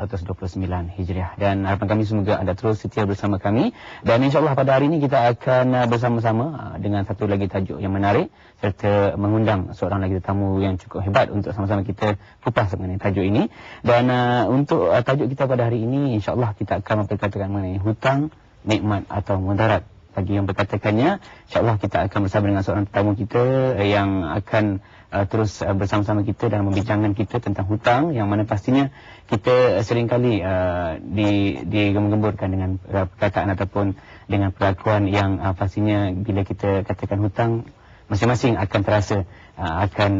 1429 Hijriah. Dan harapan kami semoga anda terus setia bersama kami. Dan insyaAllah pada hari ini kita akan bersama-sama dengan satu lagi tajuk yang menarik, serta mengundang seorang lagi tetamu yang cukup hebat untuk sama-sama kita kupas mengenai tajuk ini. Dan untuk tajuk kita pada hari ini, insyaAllah kita akan memperkatakan mengenai hutang, nikmat atau mudarat. Bagi yang berkatakannya, insyaAllah kita akan bersama dengan seorang tetamu kita yang akan terus bersama-sama kita dalam membincangkan kita tentang hutang, yang mana pastinya kita seringkali digembur-gemburkan dengan perkataan ataupun dengan perlakuan yang pastinya bila kita katakan hutang, masing-masing akan terasa akan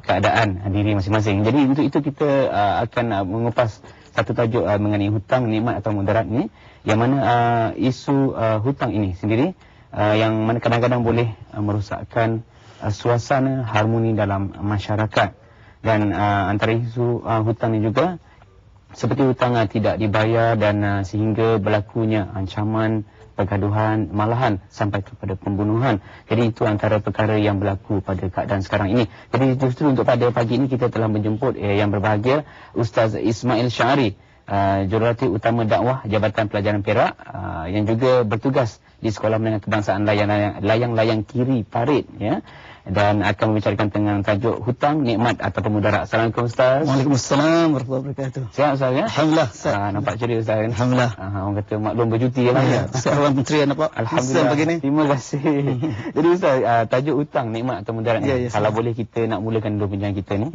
keadaan diri masing-masing. Jadi untuk itu kita akan mengupas satu tajuk mengenai hutang, nikmat atau mudarat ni, yang mana isu hutang ini sendiri yang mana kadang-kadang boleh merosakkan suasana harmoni dalam masyarakat. Dan antara isu hutang ini juga seperti hutang tidak dibayar dan sehingga berlakunya ancaman, pergaduhan, malahan sampai kepada pembunuhan. Jadi itu antara perkara yang berlaku pada keadaan sekarang ini. Jadi justru untuk pada pagi ini kita telah menjemput yang berbahagia Ustaz Ismail Syari, Jurulatih Utama Dakwah Jabatan Pelajaran Perak, yang juga bertugas di Sekolah Menengah Kebangsaan Layang-Layang Kiri Parit, ya, dan akan membicarakan tentang tajuk hutang, nikmat atau mudarat. Assalamualaikum Ustaz. Waalaikumsalam warahmatullahi wabarakatuh. Sihat Ustaz, ya? Alhamdulillah. Nampak ceria Ustaz, kan? Alhamdulillah. Orang kata maklum bercuti lah, ya. Seorang menteri nampak. Alhamdulillah. Begini. Terima kasih. Jadi Ustaz, tajuk hutang, nikmat atau mudarat ni, kalau boleh kita nak mulakan dulu bincang kita ni,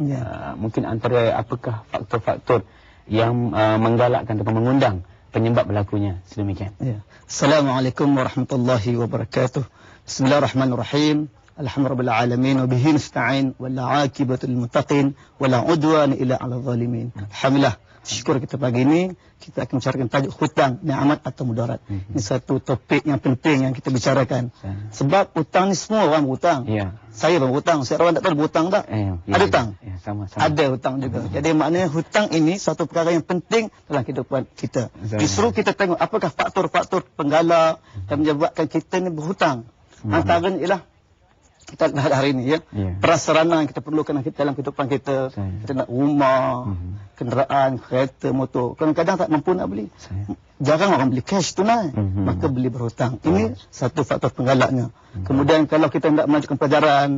mungkin antara apakah faktor-faktor yang menggalakkan atau mengundang penyebab berlakunya sedemikian? Assalamualaikum warahmatullahi wabarakatuh. Bismillahirrahmanirrahim. Alhamdulillah alamin wa bihi nasta'in wal 'aqibatul muttaqin wala 'udwana illa 'alal zalimin. Alhamdulillah, syukur kita pagi ini kita akan bicarakan tajuk hutang, nikmat atau mudarat. Ini satu topik yang penting yang kita bicarakan. Sebab hutang ni semua orang berhutang. Saya pun berhutang. Saya orang tak tahu berhutang tak? Ada hutang? Sama-sama. Ada hutang juga. Jadi maknanya hutang ini satu perkara yang penting dalam kehidupan kita. Justru kita tengok apakah faktor-faktor penggalak yang menyebabkan kita ni berhutang. Antaranya ialah kita lihat hari ini, prasarana yang kita perlukan dalam kehidupan kita. Kita nak rumah, kenderaan, kereta, motor. Kadang-kadang tak mampu nak beli. Jarang orang beli cash tunai, maka beli berhutang. Ini satu faktor penggalaknya. Kemudian kalau kita nak melanjutkan pelajaran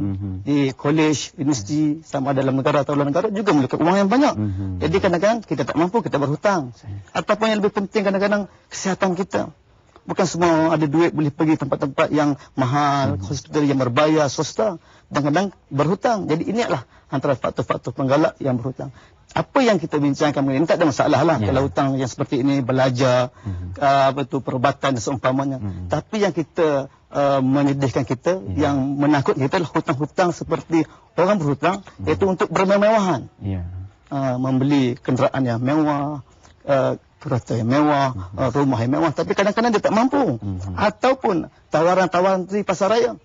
di kolej, universiti, sama dalam negara atau luar negara, juga memerlukan wang yang banyak. Jadi kadang-kadang kita tak mampu, kita berhutang. Ataupun yang lebih penting kadang-kadang kesihatan kita. Bukan semua ada duit boleh pergi tempat-tempat yang mahal, hospital yang berbayar, swasta. Kadang-kadang berhutang. Jadi ini adalah antara faktor-faktor penggalak yang berhutang. Apa yang kita bincangkan ini tak ada masalah lah. Kalau hutang yang seperti ini, belajar, perubatan dan seumpamanya. Tapi yang kita menyedihkan kita, yang menakut kita adalah hutang-hutang seperti orang berhutang, iaitu untuk bermewah-mewahan. Membeli kenderaan yang mewah, kereta yang mewah, rumah yang mewah, tapi kadang-kadang dia tak mampu. Ataupun tawaran-tawaran di pasar raya.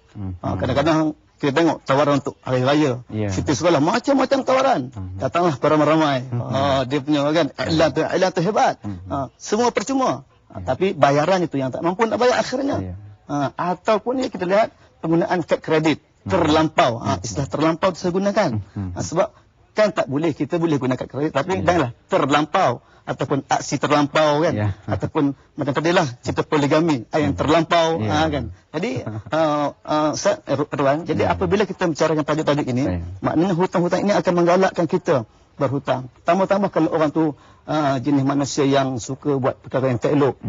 Kadang-kadang kita tengok tawaran untuk hari raya, cuti sekolah, macam-macam tawaran. Datanglah beramai-ramai. Dia punya kan, iklan tu hebat. Semua percuma. Tapi bayaran itu yang tak mampu nak bayar akhirnya. Ataupun kita lihat penggunaan kad kredit terlampau. Istilah terlampau itu saya gunakan. Sebab kan tak boleh, kita boleh guna kad kredit, tapi janganlah terlampau. Ataupun aksi terlampau kan, ataupun macam tadi lah cerita poligami yang terlampau kan. Jadi Erwan, jadi apabila kita bicarakan tajuk-tajuk ini, maknanya hutang-hutang ini akan menggalakkan kita berhutang. Tambah-tambah kalau orang tu jenis manusia yang suka buat perkara yang tak elok,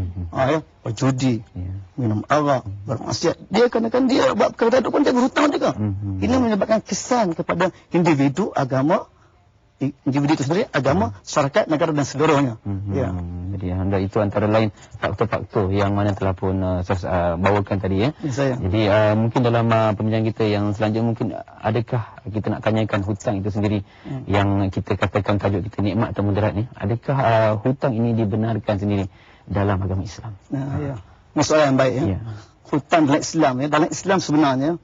berjudi, minum arak, bermaksiat, dia kadang-kadang dia buat perkara tak elok pun dia berhutang juga. Ini menyebabkan kesan kepada individu, agama, individu itu sendiri, agama, masyarakat, negara dan seluruhnya. Jadi itu antara lain faktor-faktor yang mana telah pun saya bawakan tadi, ya. Jadi mungkin dalam pembincangan kita yang selanjutnya, mungkin adakah kita nak tanyakan hutang itu sendiri yang kita katakan tajuk kita nikmat atau mudarat ni, adakah hutang ini dibenarkan sendiri dalam agama Islam? Masalah yang baik, ya. Hutang dalam Islam, dalam Islam sebenarnya